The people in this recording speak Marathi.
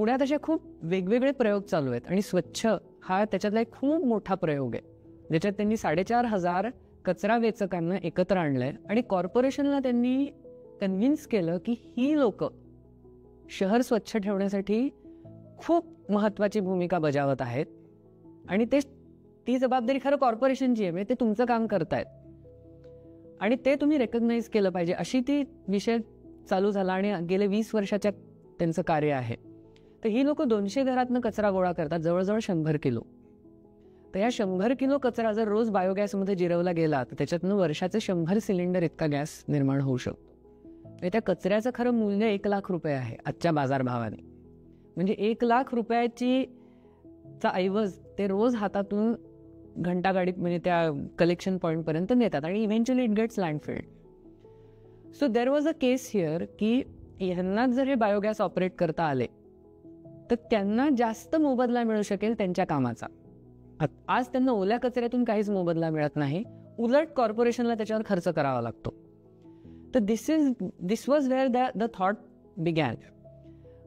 पुण्यात असे खूप वेगवेगळे प्रयोग चालू आहेत आणि स्वच्छ हा त्याच्यातला एक खूप मोठा प्रयोग आहे, ज्याच्यात त्यांनी 4,500 कचरा वेचकांना एकत्र आणलंय आणि कॉर्पोरेशनला त्यांनी कन्व्हिन्स केलं की ही लोक शहर स्वच्छ ठेवण्यासाठी खूप महत्त्वाची भूमिका बजावत आहेत आणि ती जबाबदारी खरं कॉर्पोरेशनची आहे, म्हणजे ते तुमचं काम करतायत आणि ते तुम्ही रेकग्नाइज केलं पाहिजे, अशी ती विषय चालू झाला आणि गेले 20 वर्षाच्या त्यांचं कार्य आहे. तर ही लोक 200 घरातनं कचरा गोळा करतात, जवळजवळ 100 किलो. तर या 100 किलो कचरा जर रोज बायोगॅसमध्ये जिरवला गेला तर त्याच्यातनं वर्षाचे 100 सिलेंडर इतका गॅस निर्माण होऊ शकतो. त्या कचऱ्याचं खरं मूल्य 1 लाख रुपये आहे आजच्या बाजारभावाने. म्हणजे 1 लाख रुपयाचा ऐवज ते रोज हातातून घंटागाडीत म्हणजे त्या कलेक्शन पॉईंटपर्यंत नेतात आणि eventually it gets landfilled. So there was a case here की ह्यांना जर हे बायोगॅस ऑपरेट करता आले तर त्यांना जास्त मोबदला मिळू शकेल त्यांच्या कामाचा. आज त्यांना ओल्या कचऱ्यातून काहीच मोबदला मिळत नाही, उलट कॉर्पोरेशनला त्याच्यावर खर्च करावा लागतो. तर this was where the thought begin.